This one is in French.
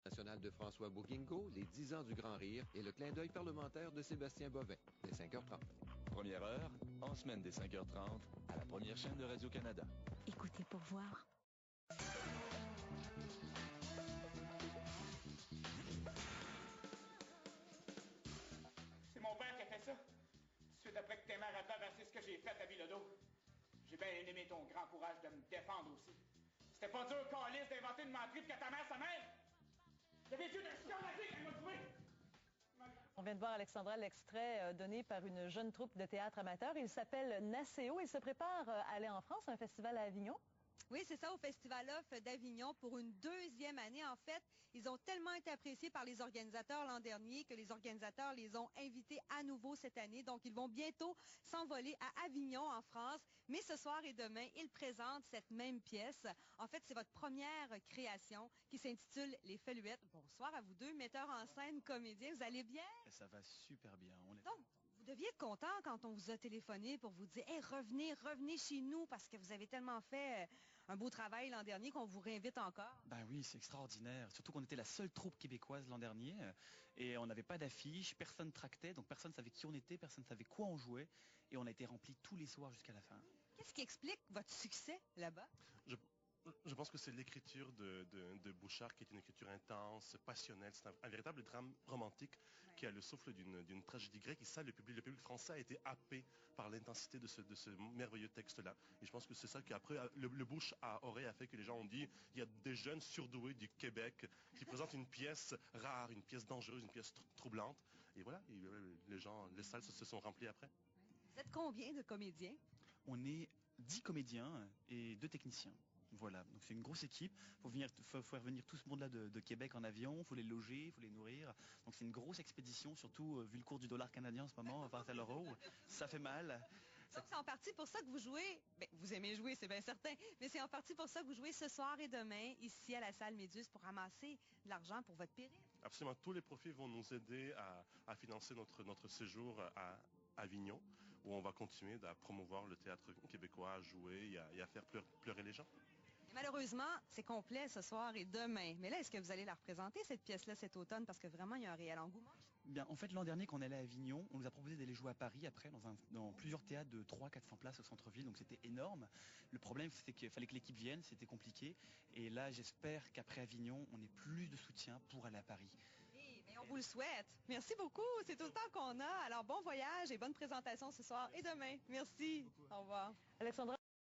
national de François Bouguingo, les 10 ans du Grand Rire et le clin d'œil parlementaire de Sébastien Bovin, dès 5h30. Première heure, en semaine dès 5h30, à la première chaîne de Radio-Canada. Écoutez pour voir. C'est mon père qui a fait ça. Suite après que tes mères a traversé ce que j'ai fait à Bilodeau. J'ai bien aimé ton grand courage de me défendre aussi. C'était pas dur, calice, d'inventer une menterie pour que ta mère sa mère. J'avais dû de scandaliser quand elle m'a trouvé. On vient de voir, Alexandra, l'extrait donné par une jeune troupe de théâtre amateur. Il s'appelle Nacéo. Il se prépare à aller en France, à un festival à Avignon. Oui, c'est ça, au Festival Off d'Avignon pour une deuxième année. En fait, ils ont tellement été appréciés par les organisateurs l'an dernier que les organisateurs les ont invités à nouveau cette année. Donc, ils vont bientôt s'envoler à Avignon, en France. Mais ce soir et demain, ils présentent cette même pièce. En fait, c'est votre première création qui s'intitule Les Feluettes. Bonsoir à vous deux, metteurs en scène, comédiens. Vous allez bien? Ça va super bien. On est... Donc, vous deviez être content quand on vous a téléphoné pour vous dire « Hey, revenez chez nous parce que vous avez tellement fait un beau travail l'an dernier qu'on vous réinvite encore. » Ben oui, c'est extraordinaire. Surtout qu'on était la seule troupe québécoise l'an dernier et on n'avait pas d'affiche, personne tractait, donc personne ne savait qui on était, personne ne savait quoi on jouait et on a été remplis tous les soirs jusqu'à la fin. Qu'est-ce qui explique votre succès là-bas? Je pense que c'est l'écriture de Bouchard qui est une écriture intense, passionnelle. C'est un véritable drame romantique qui a le souffle d'une tragédie grecque. Et ça, le public français a été happé par l'intensité de ce merveilleux texte-là. Et je pense que c'est ça qu'après, le bouche à oreille a fait que les gens ont dit il y a des jeunes surdoués du Québec qui présentent une pièce rare, une pièce dangereuse, une pièce troublante. Et voilà, et les salles se sont remplies après. Vous êtes combien de comédiens? On est 10 comédiens et 2 techniciens. Voilà, donc c'est une grosse équipe. Faut faire venir tout ce monde-là de Québec en avion, faut les loger, faut les nourrir. Donc c'est une grosse expédition, surtout vu le cours du dollar canadien en ce moment, on va à l'euro. Ça fait mal. Donc c'est en partie pour ça que vous jouez, ben, vous aimez jouer, c'est bien certain, mais c'est en partie pour ça que vous jouez ce soir et demain ici à la salle Méduse pour ramasser de l'argent pour votre périple. Absolument, tous les profits vont nous aider à financer notre séjour à Avignon, où on va continuer à promouvoir le théâtre québécois, à jouer et à faire pleurer les gens. Et malheureusement, c'est complet ce soir et demain. Mais là, est-ce que vous allez la représenter, cette pièce-là, cet automne? Parce que vraiment, il y a un réel engouement. Bien, en fait, l'an dernier, quand on allait à Avignon, on nous a proposé d'aller jouer à Paris après, dans plusieurs théâtres de 300-400 places au centre-ville. Donc c'était énorme. Le problème, c'est qu'il fallait que l'équipe vienne, c'était compliqué. Et là, j'espère qu'après Avignon, on ait plus de soutien pour aller à Paris. Oui, mais on vous le souhaite. Merci beaucoup. C'est tout le temps qu'on a. Alors, bon voyage et bonne présentation ce soir et demain. Merci. Au revoir. Alexandra,